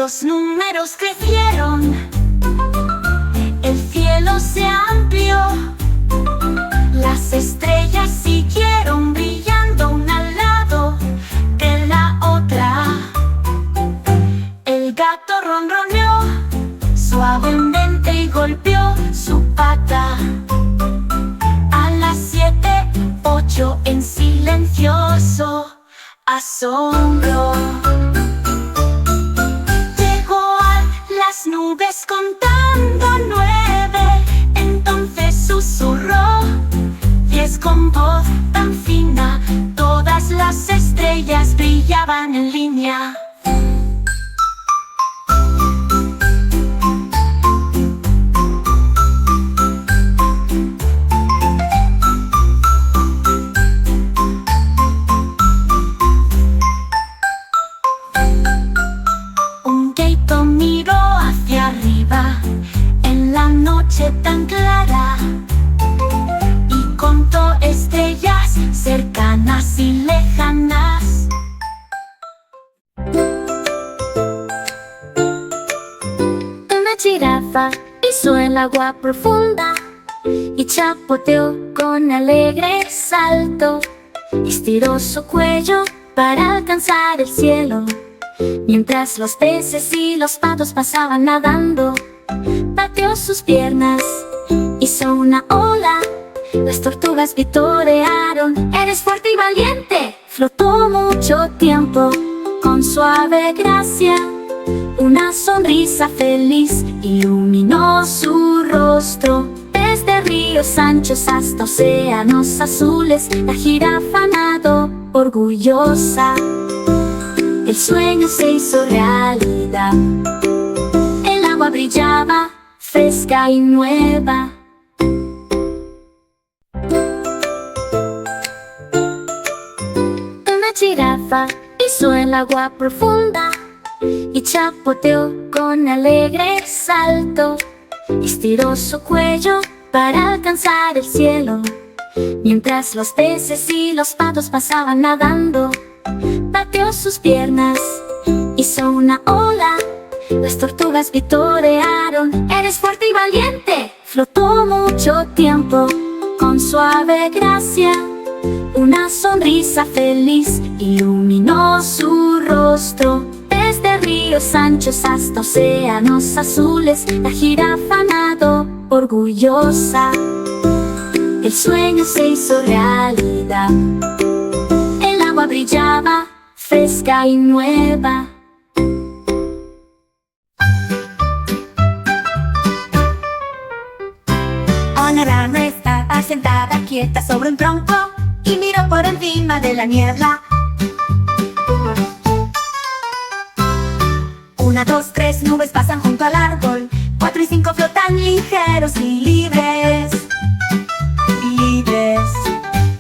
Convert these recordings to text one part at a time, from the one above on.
Los números crecieron, el cielo se amplió, las estrellas siguieron brillando una al lado de la otra. El gato ronroneó suavemente y golpeó su pata. A las 7, 8 en silencioso asombro. Llegó a las nubes contando 9, entonces susurró 10 con voz tan fina. Todas las estrellas brillaban en línea. Miró hacia arriba en la noche tan clara y contó estrellas cercanas y lejanas. Una jirafa pisó el agua profunda y chapoteó con alegre salto. Estiró su cuello para alcanzar el cielo. Mientras los peces y los patos pasaban nadando, pateó sus piernas, hizo una ola. Las tortugas vitorearon: eres fuerte y valiente. Flotó mucho tiempo con suave gracia. Una sonrisa feliz iluminó su rostro. Desde ríos anchos hasta océanos azules, la jirafa nadó orgullosa. El sueño se hizo realidad. El agua brillaba, fresca y nueva. Una jirafa pisó el agua profunda y chapoteó con alegre salto. Estiró su cuello para alcanzar el cielo. Mientras los peces y los patos pasaban nadando, pateó sus piernas, hizo una ola. Las tortugas vitorearon: eres fuerte y valiente. Flotó mucho tiempo con suave gracia. Una sonrisa feliz iluminó su rostro. Desde ríos anchos hasta océanos azules, la jirafa nadó orgullosa. El sueño se hizo realidad. El agua brillaba, fresca y nueva. Una rana estaba sentada quieta sobre un tronco y miró por encima de la niebla. 1, 2, 3 nubes pasan junto al árbol. 4 y 5 flotan ligeros y libres. Libres.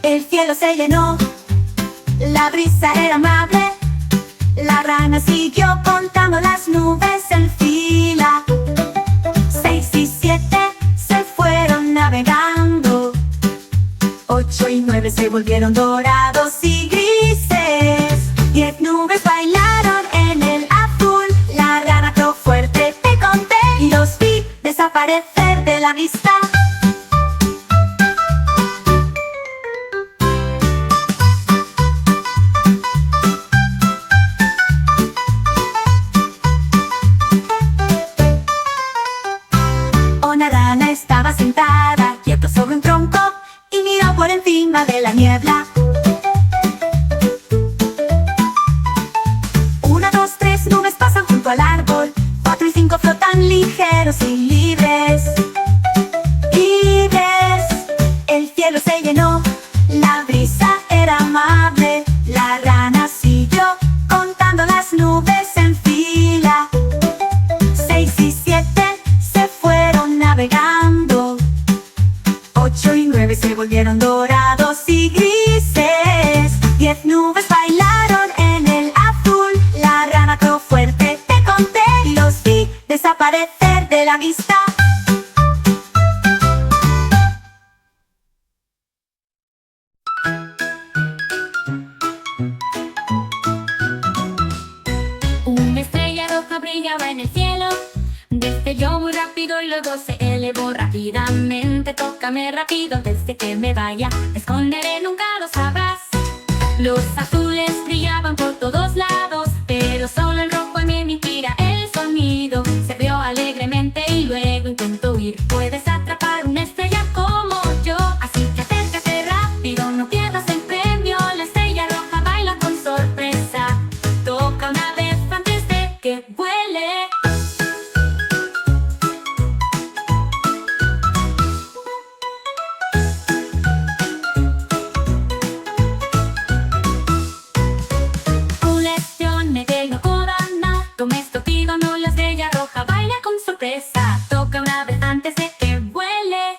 El cielo se llenó, la brisa era amable. La rana siguió contando las nubes en fila. 6 y 7 se fueron navegando. 8 y 9 se volvieron dorados y grises. 10 nubes bailaron en el azul. La rana creo fuerte, te conté, y los vi desaparecer de la vista. Una rana estaba sentada quieta sobre un tronco y miró por encima de la niebla. 1, 2, 3 nubes pasan junto al árbol. 4 y 5 flotan ligeros y libres. Libres. El cielo se llenó, la brisa era amable. La rana siguió contando las nubes en fila. 6 y 7 se fueron navegando. 8 y 9 se volvieron dorados y grises. 10 nubes bailaron en el azul. La rana creo fuerte, te conté, y los vi desaparecer de la vista. Una estrella roja brillaba en el cielo. Destelló muy rápido y luego se elevó rápidamente. Tócame rápido antes de que me vaya, me esconderé, nunca lo sabrás. Los azules brillaban por todos lados, pero solo el rojo me emitía el sonido. Se rió alegremente y luego intentó huir. Puedes atrapar una estrella como yo, así que acércate rápido, no pierdas el premio. La estrella roja baila con sorpresa. Toca una vez antes de que vuele. Toca una vez antes de que vuele.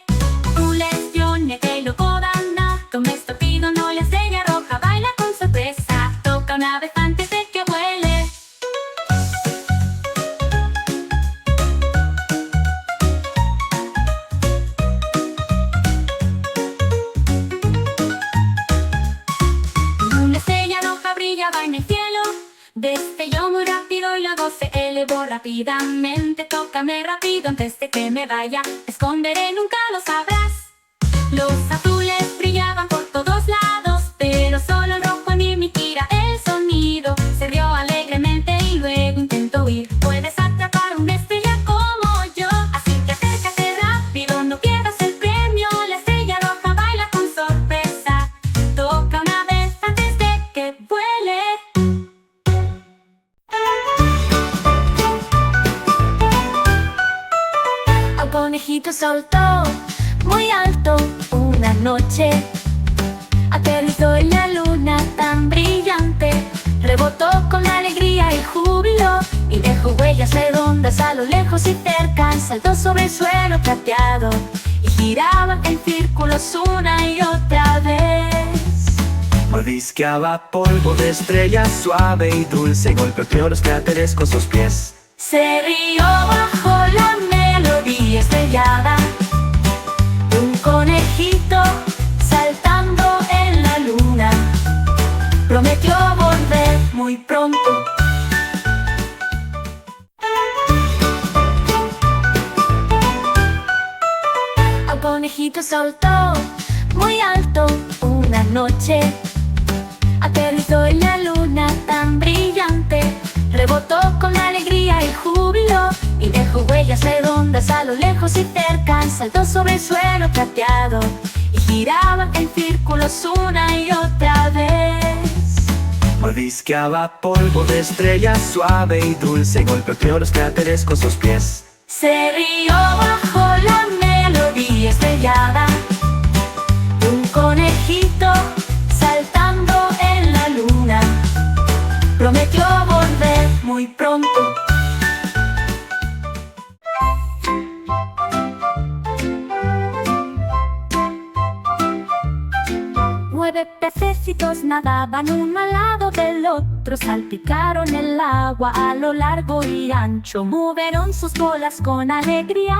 Lesione que lo podana. Tome esto pido, no la estrella roja baila con sorpresa. Toca una vez antes de que vuele. Una estrella roja brillaba en el cielo. Destelló muy rápido y luego se elevó rápidamente. Tócame rápido antes de que me vaya, me esconderé, nunca lo sabrás. Los azules brillaban por todos lados, pero solo el rojo emitía el sonido. Se rió alegremente y luego intentó huir. Puedes atrapar una estrella como yo, así que acércate rápido, no pierdas el premio. La estrella roja baila con sorpresa. Toca una vez antes de que vuele. El conejito saltó muy alto una noche, aterrizó en la luna tan brillante, rebotó con alegría y júbilo y dejó huellas redondas a lo lejos y cerca. Saltó sobre el suelo plateado y giraba en círculos una y otra vez. Mordisqueaba polvo de estrella suave y dulce, golpeó los cráteres con sus pies. Se rió bajo la melodía estrellada. Un conejito saltando en la luna prometió volver muy pronto. El conejito saltó muy alto una noche, aterrizó en la luna tan brillante, rebotó con alegría y júbilo y dejó huellas redondas a lo lejos y cerca. Saltó sobre el suelo plateado y giraba en círculos una y otra vez. Mordisqueaba polvo de estrella suave y dulce, golpeó los cráteres con sus pies. Se rió bajo la melodía estrellada. Un conejito saltando en la luna prometió volver muy pronto. 9 pececitos nadaban uno al lado del otro, salpicaron el agua a lo largo y ancho, movieron sus colas con alegría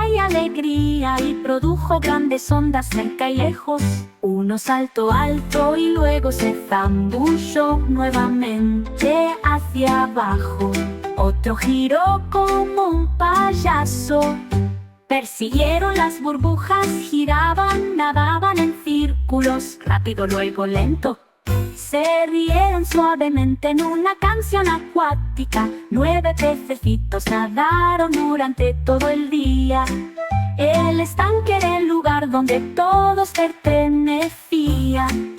y produjo grandes ondas cerca y lejos. Uno saltó alto y luego se zambulló nuevamente hacia abajo. Otro giró como un payaso. Persiguieron las burbujas, giraban, nadaban en círculos, rápido luego lento. Se rieron suavemente en una canción acuática. 9 pececitos nadaron durante todo el día. El estanque era el lugar donde todos pertenecían.